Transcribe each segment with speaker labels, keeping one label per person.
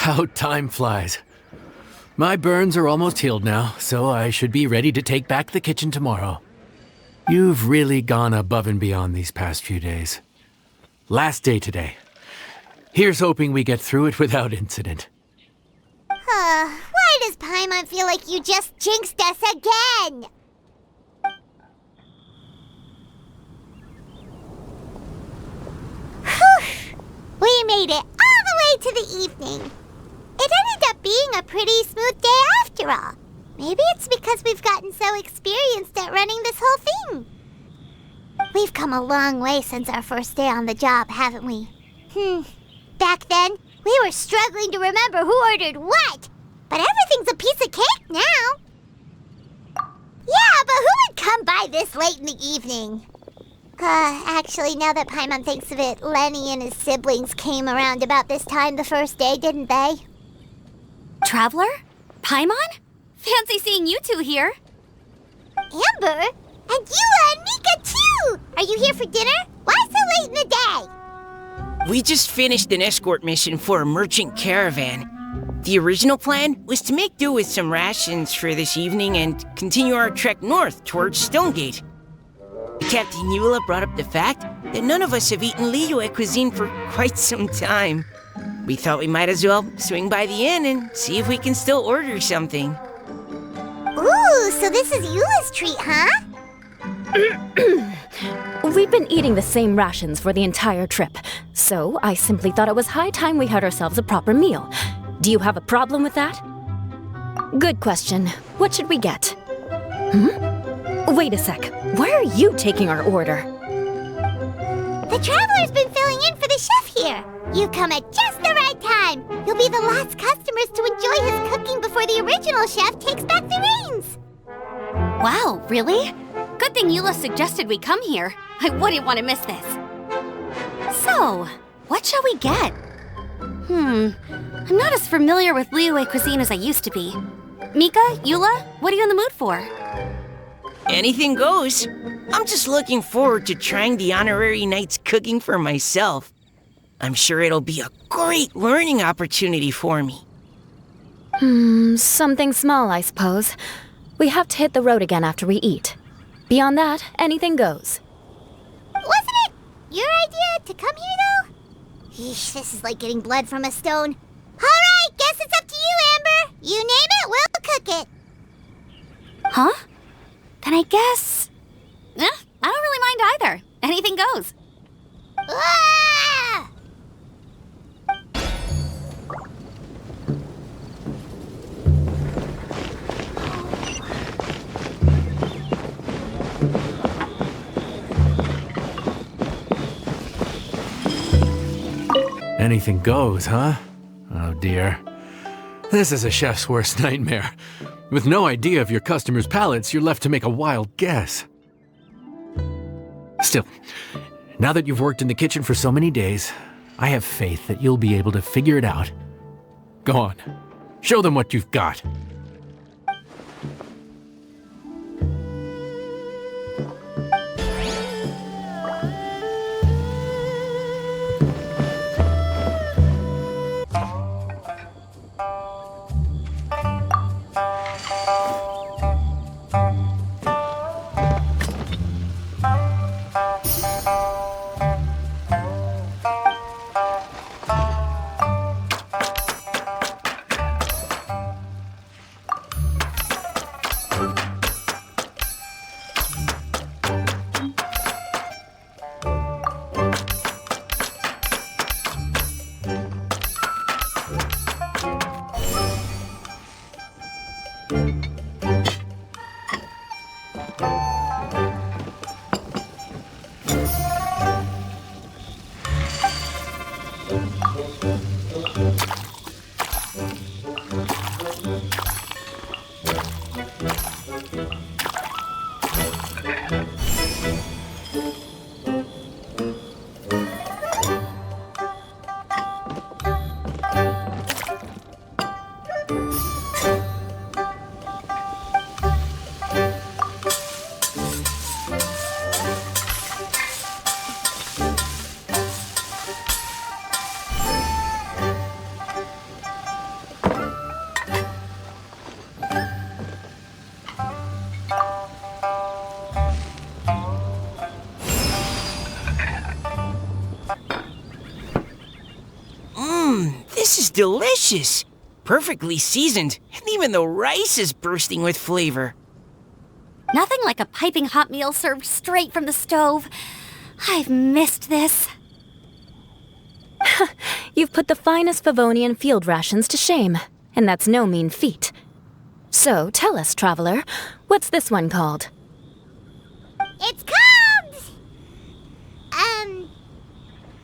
Speaker 1: How time flies. My burns are almost healed now, so I should be ready to take back the kitchen tomorrow. You've really gone above and beyond these past few days. Last day today. Here's hoping we get through it without incident.
Speaker 2: Why does Paimon feel like you just jinxed us again? Whew! We made it all the way to the evening. It ended up being a pretty smooth day after all. Maybe it's because we've gotten so experienced at running this whole thing. We've come a long way since our first day on the job, haven't we? Back then, we were struggling to remember who ordered what. But everything's a piece of cake now. Yeah, but who would come by this late in the evening? Actually, now that Paimon thinks of it, Lenny and his siblings came around about this time the first day, didn't they?
Speaker 3: Traveler? Paimon? Fancy seeing you two here.
Speaker 2: Amber? And Eula and Mika, too! Are you here for dinner? Why so late in the day?
Speaker 4: We just finished an escort mission for a merchant caravan. The original plan was to make do with some rations for this evening and continue our trek north towards Stonegate. Captain Eula brought up the fact that none of us have eaten Liyue cuisine for quite some time. We thought we might as well swing by the inn and see if we can still order something.
Speaker 2: Ooh, so this is Eula's treat, huh?
Speaker 5: We've been eating the same rations for the entire trip, so I simply thought it was high time we had ourselves a proper meal. Do you have a problem with that? Good question. What should we get? Wait a sec. Why are you taking our order?
Speaker 2: The Traveler's been filling in for the chef here. You come at just the right time. You'll be the last customers to enjoy his cooking before the original chef takes back the reins.
Speaker 3: Wow, really? Good thing Eula suggested we come here. I wouldn't want to miss this. So, what shall we get? I'm not as familiar with Liyue cuisine as I used to be. Mika, Eula, what are you in the mood for?
Speaker 4: Anything goes. I'm just looking forward to trying the honorary knight's cooking for myself. I'm sure it'll be a great learning opportunity for me.
Speaker 5: Something small, I suppose. We have to hit the road again after we eat. Beyond that, anything goes.
Speaker 2: Wasn't it your idea to come here, though? Yeesh, this is like getting blood from a stone. All right, guess it's up to you, Amber. You name it, we'll cook it.
Speaker 3: Huh? Then I guess... I don't really mind either. Anything goes.
Speaker 2: Ah!
Speaker 1: Anything goes, huh? Oh dear. This is a chef's worst nightmare. With no idea of your customers' palates, you're left to make a wild guess. Still, now that you've worked in the kitchen for so many days, I have faith that you'll be able to figure it out. Go on, show them what you've got.
Speaker 4: delicious! Perfectly seasoned, and even the rice is bursting with flavor.
Speaker 3: Nothing like a piping hot meal served straight from the stove. I've missed this.
Speaker 5: You've put the finest Favonian field rations to shame, and that's no mean feat. So, tell us, traveler, what's this one called?
Speaker 2: It's called...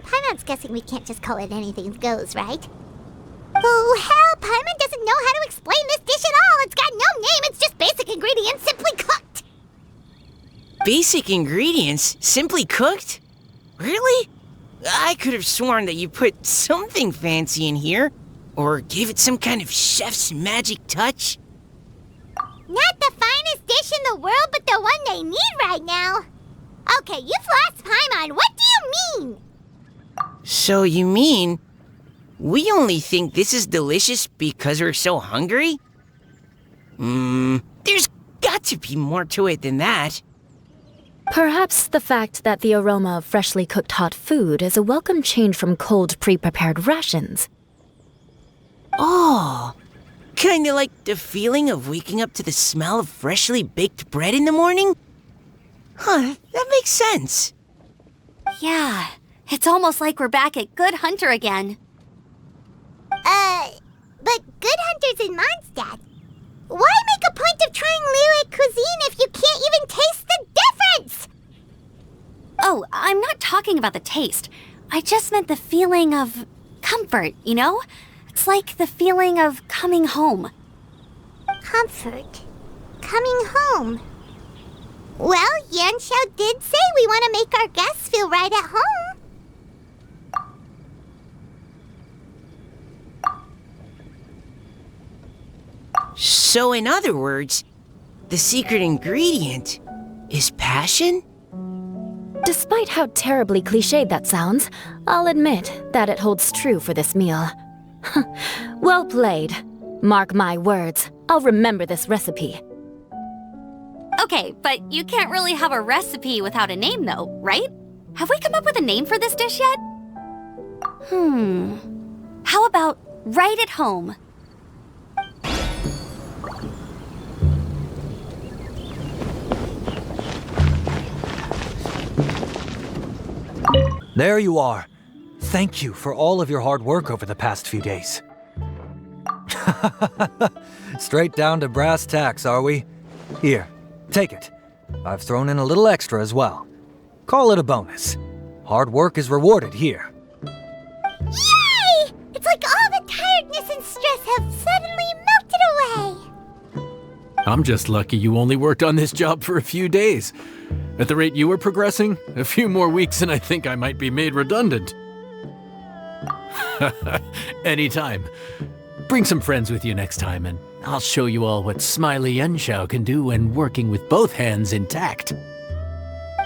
Speaker 2: Paimon's guessing we can't just call it anything goes, right? Oh, hell, Paimon doesn't know how to explain this dish at all. It's got no name, it's just basic ingredients simply cooked.
Speaker 4: Basic ingredients? Simply cooked? Really? I could have sworn that you put something fancy in here, or gave it some kind of chef's magic touch.
Speaker 2: Not the finest dish in the world, but the one they need right now. Okay, you've lost Paimon. What do you mean?
Speaker 4: So you mean we only think this is delicious because we're so hungry? There's got to be more to it than that.
Speaker 5: Perhaps the fact that the aroma of freshly cooked hot food is a welcome change from cold, pre-prepared rations.
Speaker 4: Oh, kinda like the feeling of waking up to the smell of freshly baked bread in the morning? Huh, that makes sense.
Speaker 3: Yeah, it's almost like we're back at Good Hunter again.
Speaker 2: But Good Hunter's in Mondstadt. Why make a point of trying Lyric cuisine if you can't even taste the difference?
Speaker 3: Oh, I'm not talking about the taste. I just meant the feeling of comfort, you know? It's like the feeling of coming home.
Speaker 2: Comfort. Coming home. Well, Yanxiao did say we want to make our guests feel right at home.
Speaker 4: So in other words, the secret ingredient is passion?
Speaker 5: Despite how terribly cliched that sounds, I'll admit that it holds true for this meal. Well played. Mark my words, I'll remember this recipe.
Speaker 3: Okay, but you can't really have a recipe without a name though, right? Have we come up with a name for this dish yet? How about Right at Home?
Speaker 6: There you are. Thank you for all of your hard work over the past few days. Straight down to brass tacks, are we? Here, take it. I've thrown in a little extra as well. Call it a bonus. Hard work is rewarded here.
Speaker 2: Yay! It's like all the tiredness and stress have suddenly melted away.
Speaker 1: I'm just lucky you only worked on this job for a few days. At the rate you were progressing, a few more weeks and I think I might be made redundant. Anytime. Bring some friends with you next time and I'll show you all what Smiley Yanxiao can do when working with both hands intact.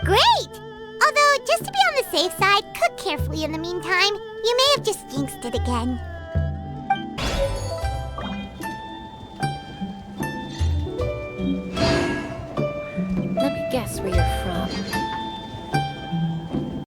Speaker 2: Great! Although, just to be on the safe side, cook carefully in the meantime. You may have just jinxed it again.
Speaker 5: Let me guess where you're from.